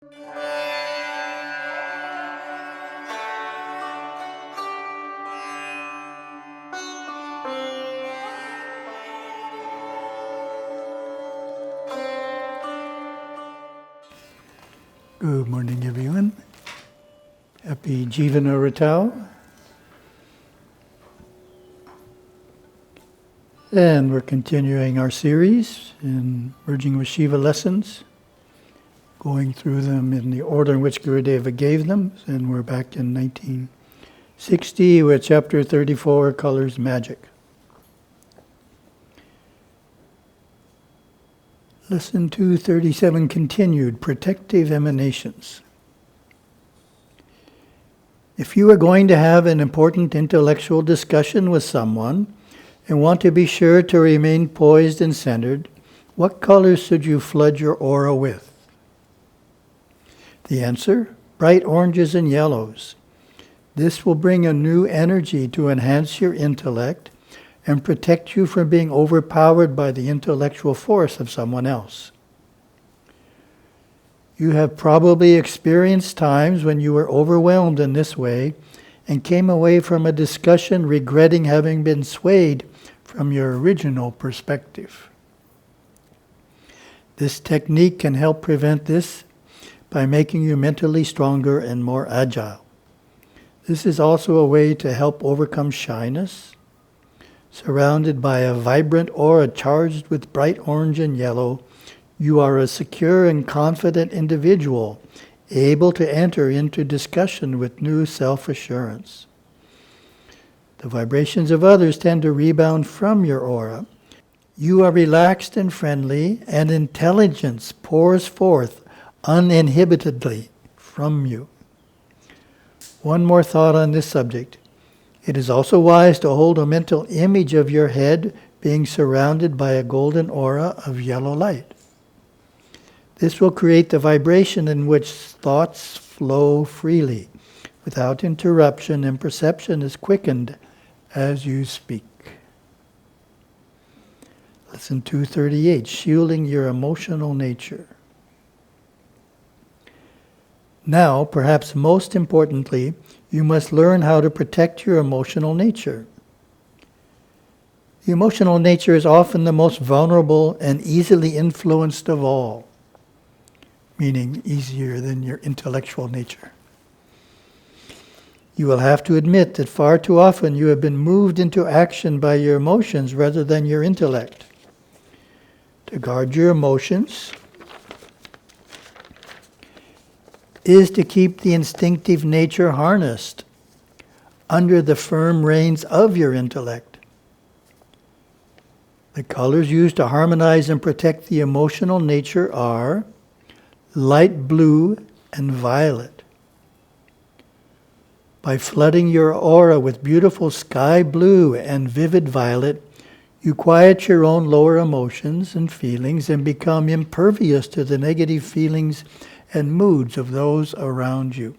Good morning, everyone. Happy Jivana Ratau. And we're continuing our series in Merging with Siva lessons, going through them in the order in which Gurudeva gave them. And we're back in 1960 with chapter 34, Colors Magic. Lesson 237 continued, Protective Emanations. If you are going to have an important intellectual discussion with someone and want to be sure to remain poised and centered, what colors should you flood your aura with? The answer, bright oranges and yellows. This will bring a new energy to enhance your intellect and protect you from being overpowered by the intellectual force of someone else. You have probably experienced times when you were overwhelmed in this way and came away from a discussion regretting having been swayed from your original perspective. This technique can help prevent this by making you mentally stronger and more agile. This is also a way to help overcome shyness. Surrounded by a vibrant aura charged with bright orange and yellow, you are a secure and confident individual, able to enter into discussion with new self-assurance. The vibrations of others tend to rebound from your aura. You are relaxed and friendly, and intelligence pours forth uninhibitedly from you. One more thought on this subject. It is also wise to hold a mental image of your head being surrounded by a golden aura of yellow light. This will create the vibration in which thoughts flow freely, without interruption, and perception is quickened as you speak. Lesson 238, Shielding Your Emotional Nature. Now, perhaps most importantly, you must learn how to protect your emotional nature. The emotional nature is often the most vulnerable and easily influenced of all, meaning easier than your intellectual nature. You will have to admit that far too often you have been moved into action by your emotions rather than your intellect. To guard your emotions is to keep the instinctive nature harnessed under the firm reins of your intellect. The colors used to harmonize and protect the emotional nature are light blue and violet. By flooding your aura with beautiful sky blue and vivid violet, you quiet your own lower emotions and feelings and become impervious to the negative feelings and moods of those around you.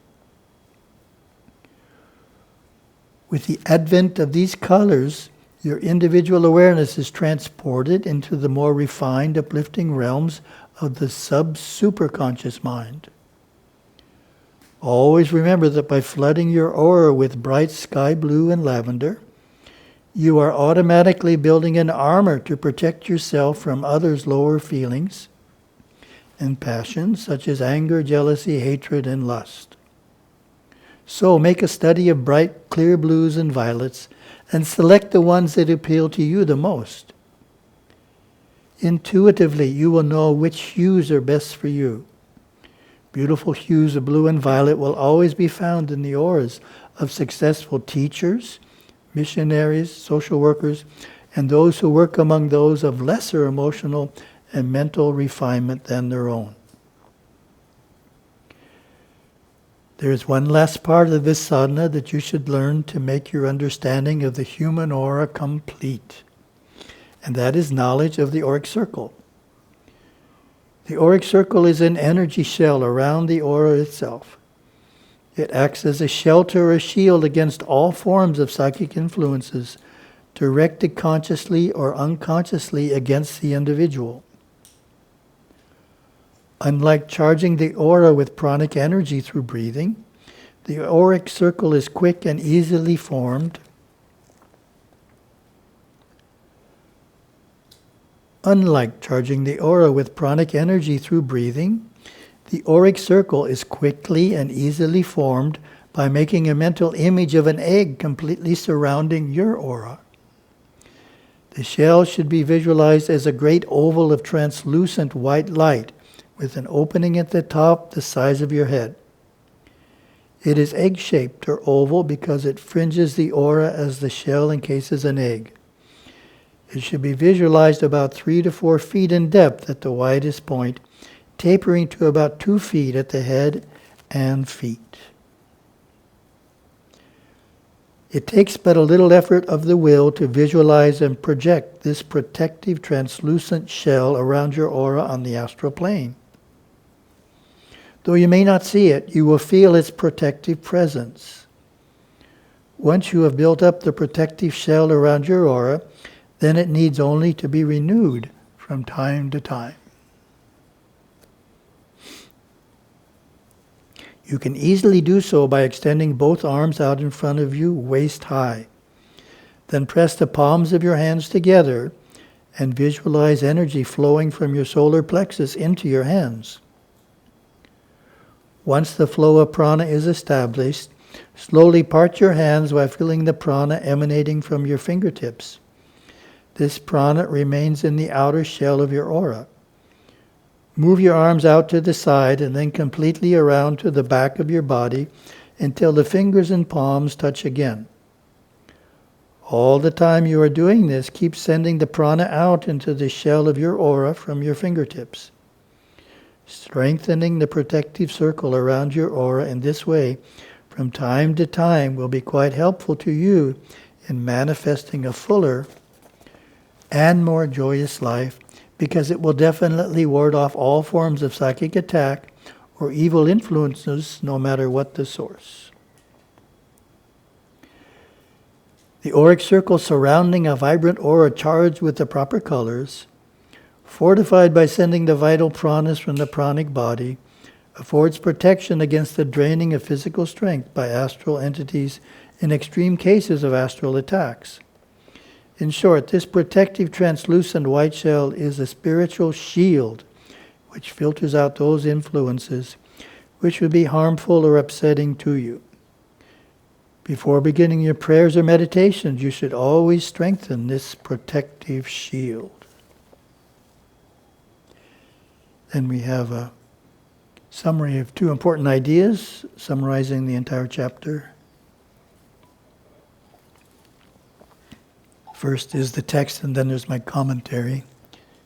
With the advent of these colors, your individual awareness is transported into the more refined, uplifting realms of the sub-superconscious mind. Always remember that by flooding your aura with bright sky blue and lavender, you are automatically building an armor to protect yourself from others' lower feelings and passions such as anger, jealousy, hatred, and lust. So make a study of bright, clear blues and violets and select the ones that appeal to you the most. Intuitively, you will know which hues are best for you. Beautiful hues of blue and violet will always be found in the auras of successful teachers, missionaries, social workers, and those who work among those of lesser emotional and mental refinement than their own. There is one last part of this sadhana that you should learn to make your understanding of the human aura complete, and that is knowledge of the auric circle. The auric circle is an energy shell around the aura itself. It acts as a shelter or a shield against all forms of psychic influences directed consciously or unconsciously against the individual. Unlike charging the aura with pranic energy through breathing, the auric circle is quick and easily formed. Unlike charging the aura with pranic energy through breathing, the auric circle is quickly and easily formed by making a mental image of an egg completely surrounding your aura. The shell should be visualized as a great oval of translucent white light with an opening at the top the size of your head. It is egg-shaped or oval because it fringes the aura as the shell encases an egg. It should be visualized about 3 to 4 feet in depth at the widest point, tapering to about 2 feet at the head and feet. It takes but a little effort of the will to visualize and project this protective translucent shell around your aura on the astral plane. Though you may not see it, you will feel its protective presence. Once you have built up the protective shell around your aura, then it needs only to be renewed from time to time. You can easily do so by extending both arms out in front of you, waist high. Then press the palms of your hands together and visualize energy flowing from your solar plexus into your hands. Once the flow of prana is established, slowly part your hands while feeling the prana emanating from your fingertips. This prana remains in the outer shell of your aura. Move your arms out to the side and then completely around to the back of your body until the fingers and palms touch again. All the time you are doing this, keep sending the prana out into the shell of your aura from your fingertips. Strengthening the protective circle around your aura in this way from time to time will be quite helpful to you in manifesting a fuller and more joyous life, because it will definitely ward off all forms of psychic attack or evil influences, no matter what the source. The auric circle surrounding a vibrant aura charged with the proper colors, fortified by sending the vital pranas from the pranic body, affords protection against the draining of physical strength by astral entities in extreme cases of astral attacks. In short, this protective translucent white shell is a spiritual shield which filters out those influences which would be harmful or upsetting to you. Before beginning your prayers or meditations, you should always strengthen this protective shield. Then we have a summary of 2 important ideas, summarizing the entire chapter. First is the text, and then there's my commentary.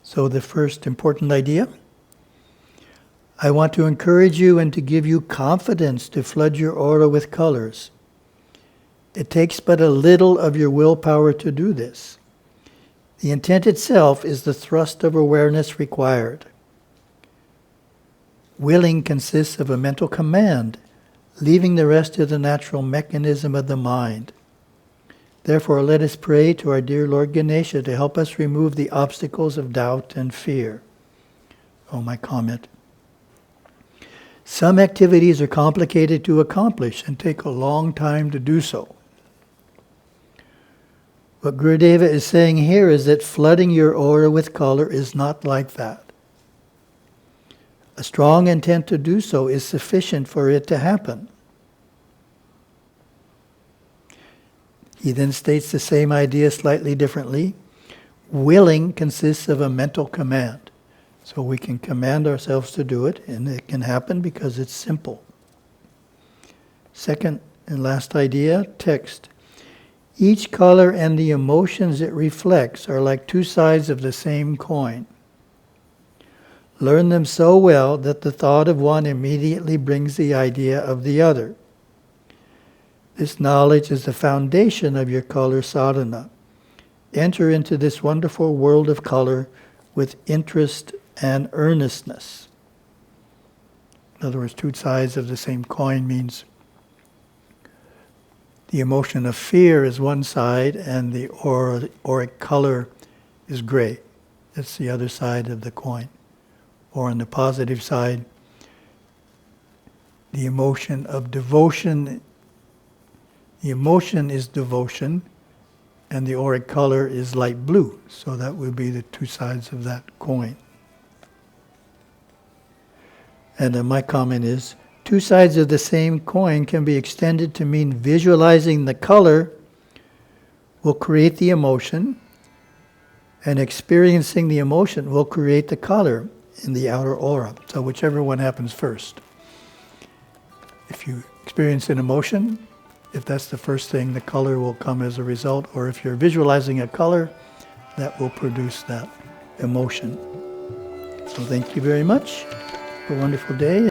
So the first important idea: I want to encourage you and to give you confidence to flood your aura with colors. It takes but a little of your willpower to do this. The intent itself is the thrust of awareness required. Willing consists of a mental command, leaving the rest to the natural mechanism of the mind. Therefore, let us pray to our dear Lord Ganesha to help us remove the obstacles of doubt and fear. Oh, my comment. Some activities are complicated to accomplish and take a long time to do so. What Gurudeva is saying here is that flooding your aura with color is not like that. A strong intent to do so is sufficient for it to happen. He then states the same idea slightly differently. Willing consists of a mental command. So we can command ourselves to do it, and it can happen because it's simple. Second and last idea, text. Each color and the emotions it reflects are like 2 sides of the same coin. Learn them so well that the thought of one immediately brings the idea of the other. This knowledge is the foundation of your color sadhana. Enter into this wonderful world of color with interest and earnestness. In other words, 2 sides of the same coin means the emotion of fear is one side and the auric color is gray. That's the other side of the coin. or on the positive side, the emotion of devotion. The emotion is devotion, and the auric color is light blue. So that would be the two sides of that coin. And then my comment is, two sides of the same coin can be extended to mean visualizing the color will create the emotion, and experiencing the emotion will create the color in the outer aura. So whichever one happens first. If you experience an emotion, if that's the first thing, the color will come as a result. Or if you're visualizing a color, that will produce that emotion. So thank you very much. Have a wonderful day.